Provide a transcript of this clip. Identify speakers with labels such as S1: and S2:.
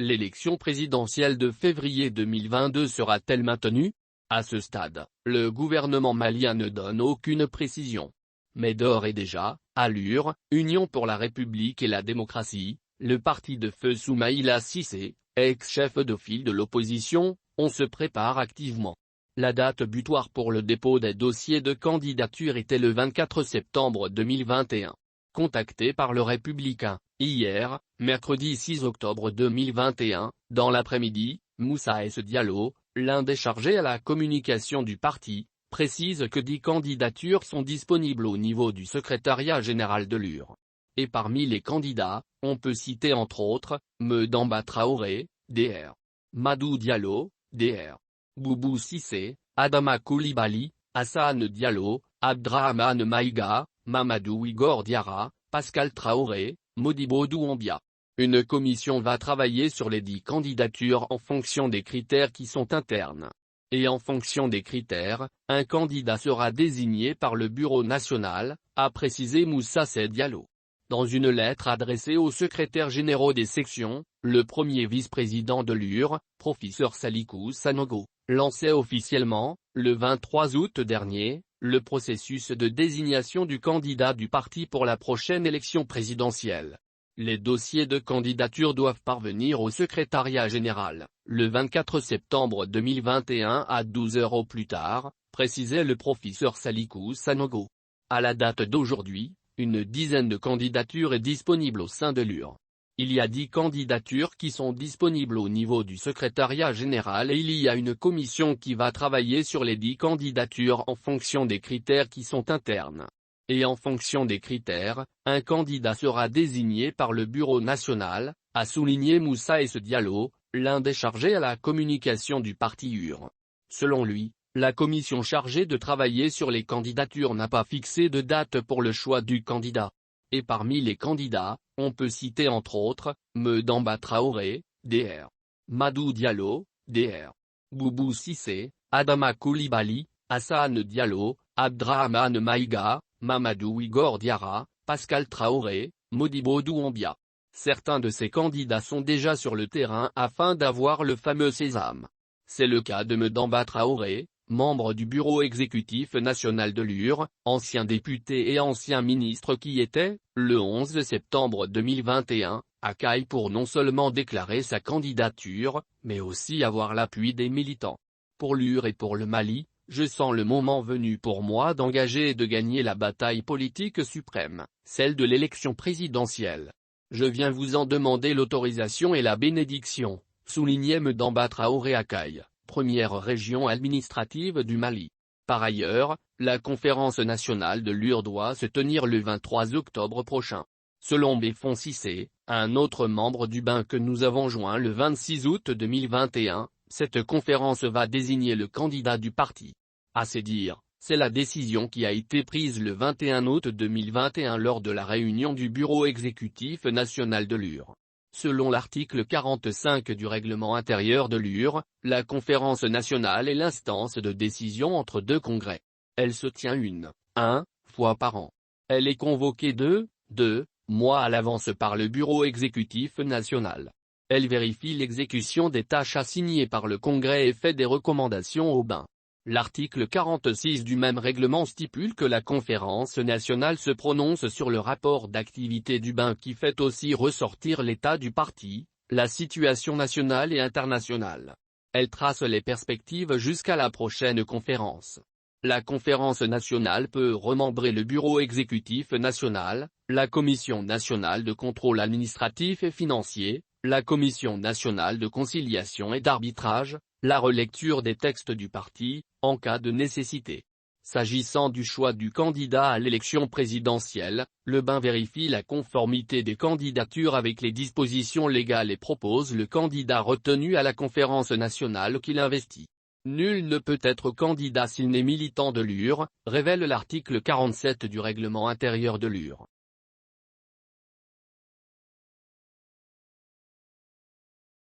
S1: l'élection présidentielle de février 2022 sera-t-elle maintenue? À ce stade, le gouvernement malien ne donne aucune précision. Mais d'ores et déjà, Allure, Union pour la République et la démocratie, le parti de feu Soumaïla Cissé, ex-chef de file de l'opposition, on se prépare activement. La date butoir pour le dépôt des dossiers de candidature était le 24 septembre 2021. Contacté par le Républicain, hier, mercredi 6 octobre 2021, dans l'après-midi, Moussa S. Diallo, l'un des chargés à la communication du parti, précise que 10 candidatures sont disponibles au niveau du secrétariat général de l'UR. Et parmi les candidats, on peut citer entre autres, Medamba Traoré, DR. Madou Diallo, DR. Boubou Cissé, Adama Koulibaly, Hassan Diallo, Abdrahmane Maïga, Mamadou Igor Diarra, Pascal Traoré, Modibo Douambia. Une commission va travailler sur les 10 candidatures en fonction des critères qui sont internes. Et en fonction des critères, un candidat sera désigné par le Bureau national, a précisé Moussa S. Diallo. Dans une lettre adressée aux secrétaires généraux des sections, le premier vice-président de l'UR, professeur Salikou Sanogo, lançait officiellement, le 23 août dernier, le processus de désignation du candidat du parti pour la prochaine élection présidentielle. Les dossiers de candidature doivent parvenir au secrétariat général, le 24 septembre 2021 à 12 h au plus tard, précisait le professeur Salikou Sanogo. À la date d'aujourd'hui, une dizaine de candidatures est disponible au sein de l'UR. Il y a 10 candidatures qui sont disponibles au niveau du secrétariat général et il y a une commission qui va travailler sur les 10 candidatures en fonction des critères qui sont internes. Et en fonction des critères, un candidat sera désigné par le Bureau national, a souligné Moussa S. Diallo, l'un des chargés à la communication du parti UR. Selon lui, la commission chargée de travailler sur les candidatures n'a pas fixé de date pour le choix du candidat. Et parmi les candidats, on peut citer entre autres, Medamba Traoré, DR. Madou Diallo, DR. Boubou Cissé, Adama Koulibaly, Hassan Diallo, Abdrahmane Maïga, Mamadou Igor Diarra, Pascal Traoré, Modibo Douambia. Certains de ces candidats sont déjà sur le terrain afin d'avoir le fameux sésame. C'est le cas de Medamba Traoré, membre du bureau exécutif national de l'UR, ancien député et ancien ministre qui était, le 11 septembre 2021, à Caille pour non seulement déclarer sa candidature, mais aussi avoir l'appui des militants. Pour l'UR et pour le Mali, je sens le moment venu pour moi d'engager et de gagner la bataille politique suprême, celle de l'élection présidentielle. Je viens vous en demander l'autorisation et la bénédiction, soulignait Medamba Traoré à Caille, première région administrative du Mali. Par ailleurs, la conférence nationale de l'UR doit se tenir le 23 octobre prochain. Selon Béfon Cissé, un autre membre du BIN que nous avons joint le 26 août 2021, cette conférence va désigner le candidat du parti. À ses dires, c'est la décision qui a été prise le 21 août 2021 lors de la réunion du bureau exécutif national de l'UR. Selon l'article 45 du règlement intérieur de l'UR, la conférence nationale est l'instance de décision entre deux congrès. Elle se tient une fois par an. Elle est convoquée deux mois à l'avance par le bureau exécutif national. Elle vérifie l'exécution des tâches assignées par le congrès et fait des recommandations au BIN. L'article 46 du même règlement stipule que la conférence nationale se prononce sur le rapport d'activité du BIN qui fait aussi ressortir l'état du parti, la situation nationale et internationale. Elle trace les perspectives jusqu'à la prochaine conférence. La conférence nationale peut remembrer le bureau exécutif national, la commission nationale de contrôle administratif et financier, la commission nationale de conciliation et d'arbitrage, la relecture des textes du parti, en cas de nécessité. S'agissant du choix du candidat à l'élection présidentielle, le BIN vérifie la conformité des candidatures avec les dispositions légales et propose le candidat retenu à la conférence nationale qu'il investit. Nul ne peut être candidat s'il n'est militant de l'UR, révèle l'article 47 du règlement intérieur de l'UR.